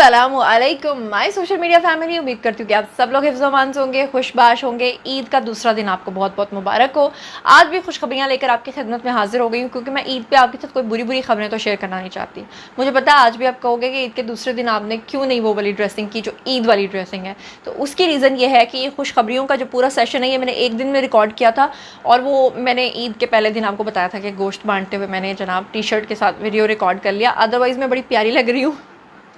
अस्सलामु अलैकुम my social media family. उम्मीद करती हूँ कि आप सब लोग हिफ्ज़-ओ-अमान से होंगे, खुशबाश होंगे। ईद का दूसरा दिन आपको बहुत बहुत मुबारक हो। आज भी खुशखबरियाँ लेकर आपकी खिदमत में हाजिर हो गई हूँ, क्योंकि मैं ईद पे आपके साथ कोई बुरी खबरें तो शेयर करना नहीं चाहती। मुझे पता है आज भी आप कहोगे कि ईद के दूसरे दिन आपने क्यों नहीं वो वाली ड्रेसिंग की जो ईद वाली ड्रेसिंग है। तो उसकी रीज़न ये है कि ये खुशखबरियों का जो पूरा सेशन है ये मैंने एक दिन में रिकॉर्ड किया था, और वो मैंने ईद के पहले दिन आपको बताया था कि गोश्त बांटते हुए मैंने जनाब टी शर्ट के साथ वीडियो रिकॉर्ड कर लिया। अदरवाइज़ मैं बड़ी प्यारी लग रही हूँ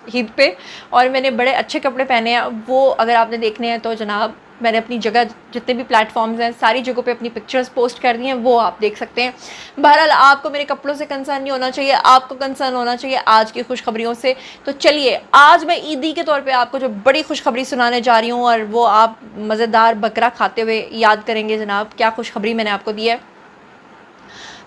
ईद पे, और मैंने बड़े अच्छे कपड़े पहने हैं। वो अगर आपने देखने हैं तो जनाब मैंने अपनी जगह जितने भी प्लेटफॉर्म्स हैं सारी जगहों पे अपनी पिक्चर्स पोस्ट कर दी हैं, वो आप देख सकते हैं। बहरहाल आपको मेरे कपड़ों से कंसर्न नहीं होना चाहिए, आपको कंसर्न होना चाहिए आज की खुशखबरियों से। तो चलिए आज मैं ईदी के तौर पे आपको जो बड़ी खुशखबरी सुनाने जा रही हूँ, और वो आप मज़ेदार बकरा खाते हुए याद करेंगे जनाब क्या खुशखबरी मैंने आपको दी है।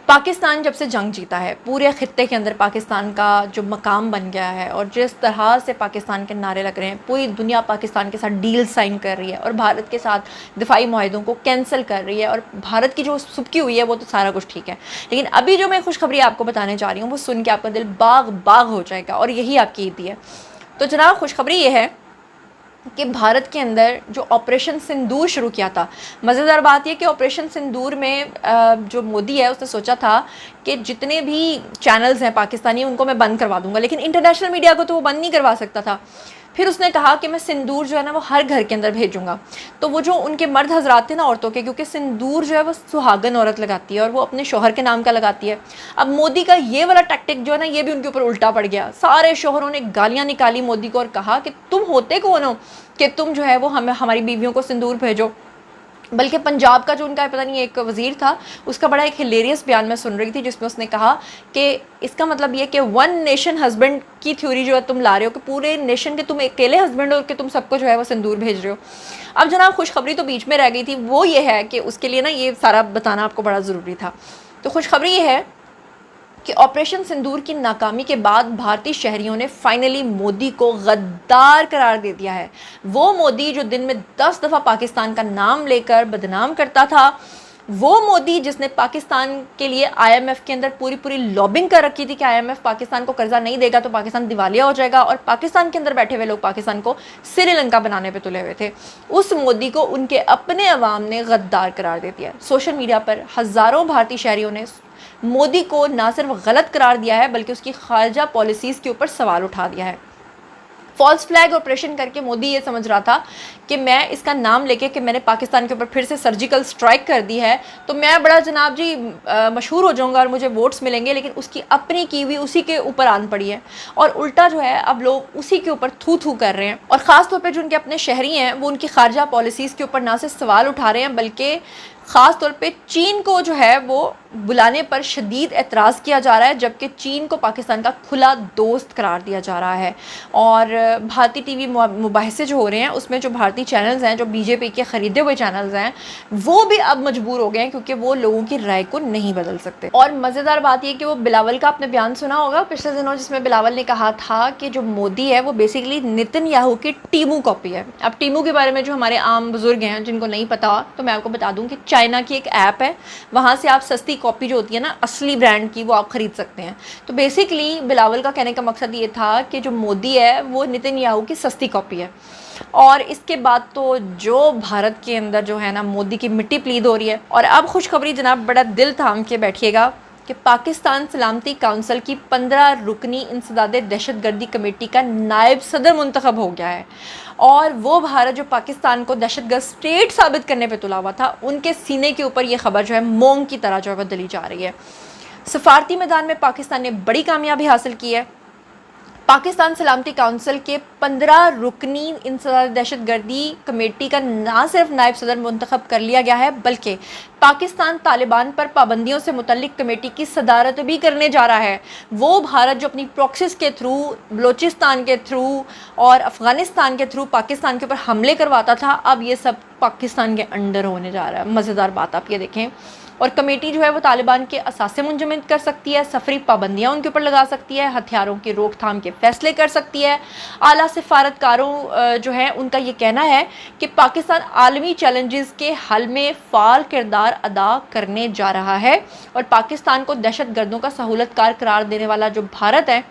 पाकिस्तान जब से जंग जीता है, पूरे ख़ित्ते के अंदर पाकिस्तान का जो मकाम बन गया है, और जिस तरह से पाकिस्तान के नारे लग रहे हैं, पूरी दुनिया पाकिस्तान के साथ डील साइन कर रही है और भारत के साथ दिफाई मुआहदों को कैंसिल कर रही है, और भारत की जो सुबकी हुई है वो तो सारा कुछ ठीक है। लेकिन अभी जो मैं खुशखबरी आपको बताने जा रही हूँ वो सुन के आपका दिल बाग बाग हो जाएगा, और यही आपकी ईदी है। तो जनाब खुशखबरी ये है कि भारत के अंदर जो ऑपरेशन सिंदूर शुरू किया था। मज़ेदार बात यह कि ऑपरेशन सिंदूर में जो मोदी है उसने सोचा था कि जितने भी चैनल्स हैं पाकिस्तानी उनको मैं बंद करवा दूंगा, लेकिन इंटरनेशनल मीडिया को तो वो बंद नहीं करवा सकता था। फिर उसने कहा कि मैं सिंदूर जो है ना वो हर घर के अंदर भेजूंगा। तो वो जो उनके मर्द हजरात थे ना औरतों के, क्योंकि सिंदूर जो है वो सुहागन औरत लगाती है और वो अपने शोहर के नाम का लगाती है। अब मोदी का ये वाला टैक्टिक जो है ना ये भी उनके ऊपर उल्टा पड़ गया। सारे शोहरों ने गालियाँ निकाली मोदी को और कहा कि तुम होते कौन हो कि तुम जो है वो हमें हमारी बीवियों को सिंदूर भेजो। बल्कि पंजाब का जो उनका पता नहीं एक वज़ीर था, उसका बड़ा एक हिलेरियस बयान मैं सुन रही थी जिसमें उसने कहा कि इसका ये कि वन नेशन हस्बैंड की थ्योरी जो है तुम ला रहे हो कि पूरे नेशन के तुम अकेले हस्बैंड हो कि तुम सबको जो है वो सिंदूर भेज रहे हो। अब जनाब खुशखबरी तो बीच में रह गई थी, वो ये है कि उसके लिए ना ये सारा बताना आपको बड़ा ज़रूरी था। तो खुशखबरी ये है कि ऑपरेशन सिंदूर की नाकामी के बाद भारतीय शहरियों ने फाइनली मोदी को गद्दार करार दे दिया है। वो मोदी जो दिन में 10 दफ़ा पाकिस्तान का नाम लेकर बदनाम करता था, वो मोदी जिसने पाकिस्तान के लिए आईएमएफ के अंदर पूरी लॉबिंग कर रखी थी कि आईएमएफ पाकिस्तान को कर्जा नहीं देगा तो पाकिस्तान दिवालिया हो जाएगा, और पाकिस्तान के अंदर बैठे हुए लोग पाकिस्तान को श्रीलंका बनाने पे तुले हुए थे, उस मोदी को उनके अपने अवाम ने गद्दार करार दे दिया। सोशल मीडिया पर हज़ारों भारतीय शहरियों ने मोदी को ना सिर्फ गलत करार दिया है बल्कि उसकी खारजा पॉलिसीज़ के ऊपर सवाल उठा दिया है। फॉल्स फ्लैग ऑपरेशन करके मोदी ये समझ रहा था कि मैं इसका नाम लेके कि मैंने पाकिस्तान के ऊपर फिर से सर्जिकल स्ट्राइक कर दी है तो मैं बड़ा जनाब जी मशहूर हो जाऊंगा और मुझे वोट्स मिलेंगे, लेकिन उसकी अपनी की हुई उसी के ऊपर आन पड़ी है, और उल्टा जो है अब लोग उसी के ऊपर थू थू कर रहे हैं। और ख़ास तौर पे जो उनके अपने शहरी हैं वो उनकी खारजा पॉलिसीज़ के ऊपर ना सिर्फ सवाल उठा रहे हैं बल्कि ख़ास तौर पे चीन को जो है वो बुलाने पर शदीद एतराज़ किया जा रहा है, जबकि चीन को पाकिस्तान का खुला दोस्त करार दिया जा रहा है। और भारतीय टीवी मुबाहिसे जो हो रहे हैं उसमें जो भारतीय चैनल्स हैं, जो बीजेपी के ख़रीदे हुए चैनल्स हैं, वो भी अब मजबूर हो गए हैं क्योंकि वो लोगों की राय को नहीं बदल सकते। और मज़ेदार बात यह कि वो बिलावल का आपने बयान सुना होगा पिछले दिनों, जिसमें बिलावल ने कहा था कि जो मोदी है वो बेसिकली नेतन्याहू की टीमू कॉपी है। अब टीमू के बारे में जो हमारे आम बुजुर्ग हैं जिनको नहीं पता तो मैं आपको बता दूं कि चाइना की एक ऐप है, वहाँ से आप सस्ती कॉपी जो होती है ना असली ब्रांड की वो आप ख़रीद सकते हैं। तो बेसिकली बिलावल का कहने का मकसद ये था कि जो मोदी है वो नेतन्याहू की सस्ती कॉपी है। और इसके बाद तो जो भारत के अंदर जो है ना मोदी की मिट्टी प्लीद हो रही है। और अब खुशखबरी जनाब बड़ा दिल थाम के बैठिएगा कि पाकिस्तान सलामती काउंसिल की 15 रुकनी इंसदादे दहशतगर्दी कमेटी का नायब सदर मुंतखब हो गया है, और वो भारत जो पाकिस्तान को दहशतगर्द स्टेट साबित करने पे तुला हुआ था उनके सीने के ऊपर ये खबर जो है मोंग की तरह जो है वह दली जा रही है। सफारती मैदान में पाकिस्तान ने बड़ी कामयाबी हासिल की है। पाकिस्तान सलामती काउंसिल के 15 रुकनी इंसदाद दहशतगर्दी कमेटी का ना सिर्फ नायब सदर मुंतखब कर लिया गया है बल्कि पाकिस्तान तालिबान पर पाबंदियों से मुतल्लिक कमेटी की सदारत भी करने जा रहा है। वो भारत जो अपनी प्रॉक्सिस के थ्रू, बलोचिस्तान के थ्रू और अफ़गानिस्तान के थ्रू पाकिस्तान के ऊपर हमले करवाता था, अब ये सब पाकिस्तान के अंडर होने जा रहा है। मज़ेदार बात आप ये देखें। और कमेटी जो है वो तालिबान के असासे मुंजमद कर सकती है, सफरी पाबंदियाँ उनके ऊपर लगा सकती है, हथियारों की रोकथाम के फैसले कर सकती है। आला सिफारतकारों जो है उनका ये कहना है कि पाकिस्तान आलमी चैलेंजेस के हल में फ़ाल किरदार अदा करने जा रहा है, और पाकिस्तान को दहशत गर्दों का सहूलतकार करार देने वाला जो भारत है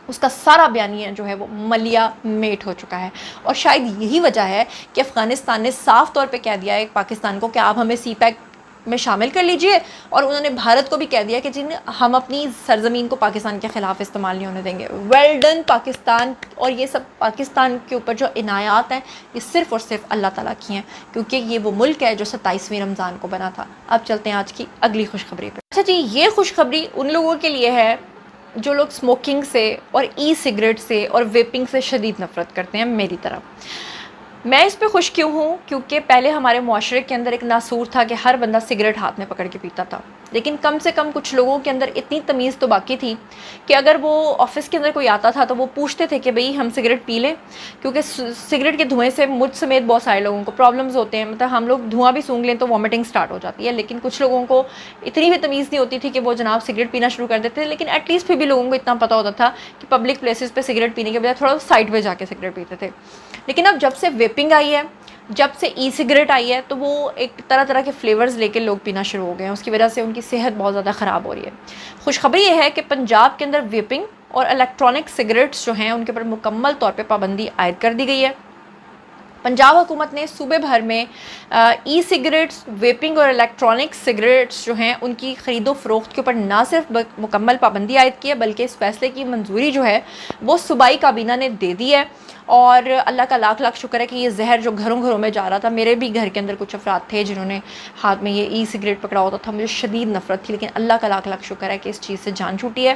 اس کا سارا بیانیہ جو ہے وہ ملیا میٹ ہو چکا ہے. اور شاید یہی وجہ ہے کہ افغانستان نے صاف طور پہ کہہ دیا ہے پاکستان کو کہ آپ ہمیں سی پیک میں شامل کر لیجئے, اور انہوں نے بھارت کو بھی کہہ دیا کہ ہم اپنی سرزمین کو پاکستان کے خلاف استعمال نہیں ہونے دیں گے. Well done Pakistan. اور یہ سب پاکستان کے اوپر جو عنایات ہیں یہ صرف اور صرف اللہ تعالیٰ کی ہیں, کیونکہ یہ وہ ملک ہے جو 27ویں رمضان کو بنا تھا. اب چلتے ہیں آج کی اگلی خوشخبری پہ. اچھا جی, یہ خوشخبری ان لوگوں کے لیے ہے جو لوگ اسموکنگ سے اور ای سگریٹ سے اور ویپنگ سے شدید نفرت کرتے ہیں, میری طرح. میں اس پہ خوش کیوں ہوں؟ کیونکہ پہلے ہمارے معاشرے کے اندر ایک ناسور تھا کہ ہر بندہ سگریٹ ہاتھ میں پکڑ کے پیتا تھا, لیکن کم سے کم کچھ لوگوں کے اندر اتنی تمیز تو باقی تھی کہ اگر وہ آفس کے اندر کوئی آتا تھا تو وہ پوچھتے تھے کہ بھئی ہم سگریٹ پی لیں, کیونکہ سگریٹ کے دھوئیں سے مجھ سمیت بہت سارے لوگوں کو پرابلمز ہوتے ہیں. مطلب ہم لوگ دھواں بھی سونگھ لیں تو وامٹنگ سٹارٹ ہو جاتی ہے, لیکن کچھ لوگوں کو اتنی بھی تمیز نہیں ہوتی تھی کہ وہ جناب سگریٹ پینا شروع کر دیتے تھے. لیکن ایٹ لیسٹ پھر بھی لوگوں کو اتنا پتہ ہوتا تھا کہ پبلک پلیسز پہ سگریٹ پینے کے بجائے تھوڑا سائڈ پہ جا کے سگریٹ پیتے تھے. لیکن اب جب سے ویپنگ آئی ہے, جب سے ای سگریٹ آئی ہے, تو وہ ایک طرح طرح کے فلیورز لے کے لوگ پینا شروع ہو گئے ہیں. اس کی وجہ سے ان کی صحت بہت زیادہ خراب ہو رہی ہے. خوشخبری یہ ہے کہ پنجاب کے اندر ویپنگ اور الیکٹرانک سگریٹس جو ہیں ان کے اوپر مکمل طور پہ پابندی عائد کر دی گئی ہے. پنجاب حکومت نے صوبے بھر میں ای سگریٹس, ویپنگ اور الیکٹرانک سگریٹس جو ہیں ان کی خرید و فروخت کے اوپر نہ صرف مکمل پابندی عائد کی ہے, بلکہ اس فیصلے کی منظوری جو ہے وہ صوبائی کابینہ نے دے دی ہے. اور اللہ کا لاکھ لاکھ شکر ہے کہ یہ زہر جو گھروں گھروں میں جا رہا تھا, میرے بھی گھر کے اندر کچھ افراد تھے جنہوں نے ہاتھ میں یہ ای سگریٹ پکڑا ہوتا تھا, مجھے شدید نفرت تھی, لیکن اللہ کا لاکھ لاکھ شکر ہے کہ اس چیز سے جان چھوٹی ہے.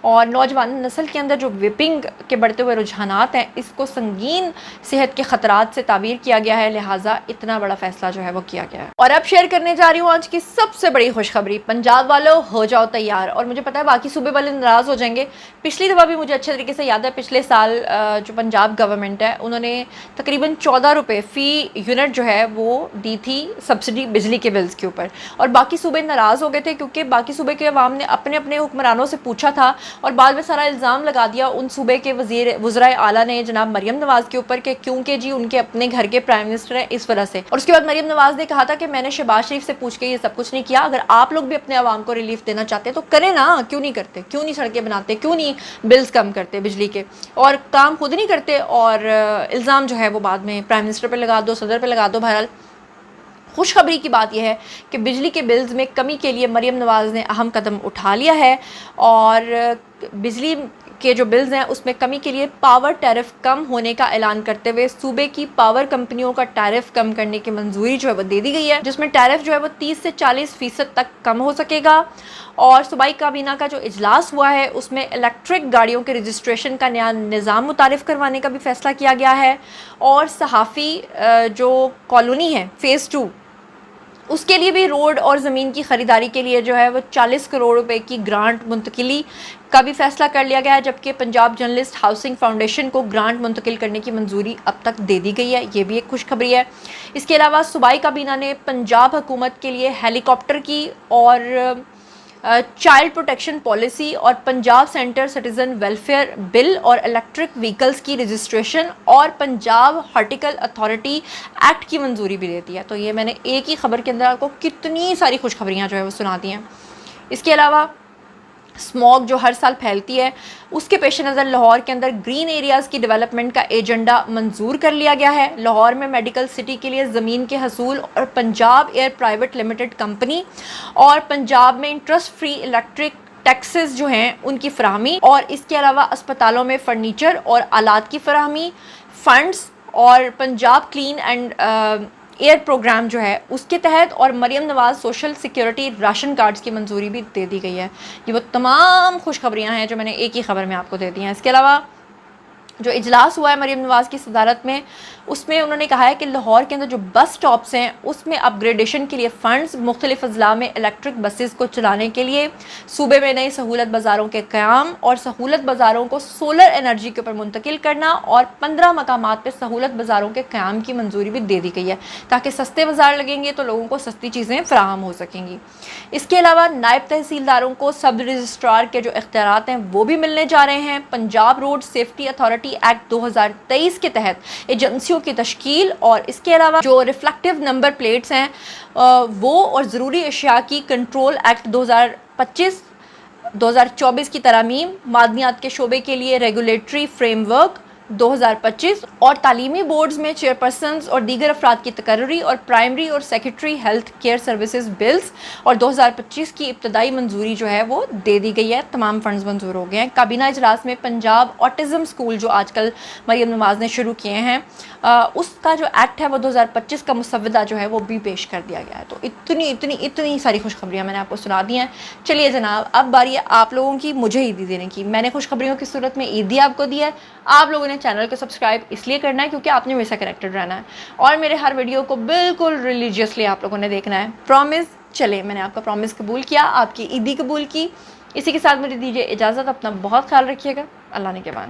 اور نوجوان نسل کے اندر جو ویپنگ کے بڑھتے ہوئے رجحانات ہیں اس کو سنگین صحت کے خطرات سے تعبیر کیا گیا ہے, لہٰذا اتنا بڑا فیصلہ جو ہے وہ کیا گیا ہے. اور اب شیئر کرنے جا رہی ہوں آج کی سب سے بڑی خوشخبری. پنجاب والوں ہو جاؤ تیار. اور مجھے پتا ہے باقی صوبے والے ناراض ہو جائیں گے. پچھلی دفعہ بھی مجھے اچھے طریقے سے یاد ہے, پچھلے سال جو پنجاب گورنمنٹ ہے انہوں نے تقریباً 14 روپے فی یونٹ جو ہے وہ دی تھی سبسڈی بجلی کے بلز کے اوپر. اور باقی صوبے ناراض ہو گئے تھے کیونکہ باقی صوبے کے عوام نے اپنے اپنے حکمرانوں سے پوچھا تھا اور بعد میں سارا الزام لگا دیا ان صوبے کے وزرائے اعلیٰ نے جناب مریم نواز کے اوپر کہ کیونکہ جی ان کے اپنے گھر کے پرائم منسٹر ہیں اس وجہ سے. اور اس کے بعد مریم نواز نے کہا تھا کہ میں نے شہباز شریف سے پوچھ کے یہ سب کچھ نہیں کیا, اگر آپ لوگ بھی اپنے عوام کو ریلیف دینا چاہتے ہیں تو کریں نا, کیوں نہیں کرتے, کیوں نہیں سڑکیں بناتے, کیوں نہیں بلز کم کرتے بجلی کے, اور کام خود نہیں کرتے اور الزام جو ہے وہ بعد میں پرائم منسٹر پہ لگا دو, صدر پہ لگا دو. بہرحال خوشخبری کی بات یہ ہے کہ بجلی کے بلز میں کمی کے لیے مریم نواز نے اہم قدم اٹھا لیا ہے, اور بجلی کے جو بلز ہیں اس میں کمی کے لیے پاور ٹیرف کم ہونے کا اعلان کرتے ہوئے صوبے کی پاور کمپنیوں کا ٹیرف کم کرنے کی منظوری جو ہے وہ دے دی گئی ہے, جس میں ٹیرف جو ہے وہ 30 سے 40% تک کم ہو سکے گا. اور صوبائی کابینہ کا جو اجلاس ہوا ہے اس میں الیکٹرک گاڑیوں کے رجسٹریشن کا نیا نظام متعارف کروانے کا بھی فیصلہ کیا گیا ہے. اور صحافی جو کالونی ہے فیز 2 اس کے لیے بھی روڈ اور زمین کی خریداری کے لیے جو ہے وہ 40 کروڑ روپے کی گرانٹ منتقلی کا بھی فیصلہ کر لیا گیا ہے, جبکہ پنجاب جرنلسٹ ہاؤسنگ فاؤنڈیشن کو گرانٹ منتقل کرنے کی منظوری اب تک دے دی گئی ہے. یہ بھی ایک خوشخبری ہے. اس کے علاوہ صوبائی کابینہ نے پنجاب حکومت کے لیے ہیلی کاپٹر کی اور چائلڈ پروٹیکشن پالیسی اور پنجاب سینٹر سٹیزن ویلفیئر بل اور الیکٹرک وہیکلز کی رجسٹریشن اور پنجاب ہارٹیکل اتھارٹی ایکٹ کی منظوری بھی دیتی ہے. تو یہ میں نے ایک ہی خبر کے اندر آپ کو کتنی ساری خوشخبریاں جو ہے وہ سنا دی ہیں. اس کے علاوہ اسموگ جو ہر سال پھیلتی ہے اس کے پیش نظر لاہور کے اندر گرین ایریاز کی ڈیولپمنٹ کا ایجنڈا منظور کر لیا گیا ہے. لاہور میں میڈیکل سٹی کے لیے زمین کے حصول اور Punjab air private limited company اور پنجاب میں انٹرسٹ فری الیکٹرک ٹیکسز جو ہیں ان کی فراہمی, اور اس کے علاوہ اسپتالوں میں فرنیچر اور آلات کی فراہمی, فنڈز اور Punjab clean and air programme جو ہے اس کے تحت, اور Maryam Nawaz social security ration cards کی منظوری بھی دے دی گئی ہے. یہ وہ تمام خوشخبریاں ہیں جو میں نے ایک ہی خبر میں آپ کو دے دی ہیں. اس کے علاوہ جو اجلاس ہوا ہے مریم نواز کی صدارت میں اس میں انہوں نے کہا ہے کہ لاہور کے اندر جو بس سٹاپس ہیں اس میں اپ گریڈیشن کے لیے فنڈز, مختلف اضلاع میں الیکٹرک بسز کو چلانے کے لیے صوبے میں نئی سہولت بازاروں کے قیام اور سہولت بازاروں کو سولر انرجی کے اوپر منتقل کرنا, اور 15 مقامات پہ سہولت بازاروں کے قیام کی منظوری بھی دے دی گئی ہے تاکہ سستے بازار لگیں گے تو لوگوں کو سستی چیزیں فراہم ہو سکیں گی. اس کے علاوہ نائب تحصیلداروں کو سب رجسٹرار کے جو اختیارات ہیں وہ بھی ملنے جا رہے ہیں. Punjab road safety authority act 2023 کے تحت ایجنسیوں کی تشکیل, اور اس کے علاوہ جو ریفلیکٹیو نمبر پلیٹس ہیں وہ اور ضروری اشیاء کی کنٹرول ایکٹ 2025 2024 की तरमीम, मादनियात के शोबे के लिए रेगुलेटरी फ्रेमवर्क 2025 और तालीमी बोर्ड्स में चेयरपर्सन्स और दीगर अफराद की तकर्री और प्राइमरी और secondary health care services bills और 2025 की इब्तदाई मंजूरी जो है वो दे दी गई है, तमाम फंड्स मंजूर हो गए हैं। काबीना इजलास में पंजाब ऑटिज़म स्कूल जो आजकल मरियम नवाज़ ने शुरू किए हैं, उसका जो एक्ट है वो 2025 का मुसवदा जो है वो भी पेश कर दिया गया है। तो इतनी सारी खुशखबरियाँ मैंने आपको सुना दी हैं। चलिए जनाब, अब बारी है आप लोगों की मुझे ईदी देने की। मैंने खुशखबरियों की सूरत में ईदी आपको दी है, आप लोगों ने चैनल को सब्सक्राइब इसलिए करना है क्योंकि आपने मेरे से कनेक्टेड रहना है और मेरे हर वीडियो को बिल्कुल रिलीजियसली आप लोगों ने देखना है, प्रॉमिस। चले, मैंने आपका प्रॉमिस कबूल किया, आपकी ईदी कबूल की। इसी के साथ मुझे दीजिए इजाज़त, अपना बहुत ख्याल रखिएगा। अल्लाह ने के बाद।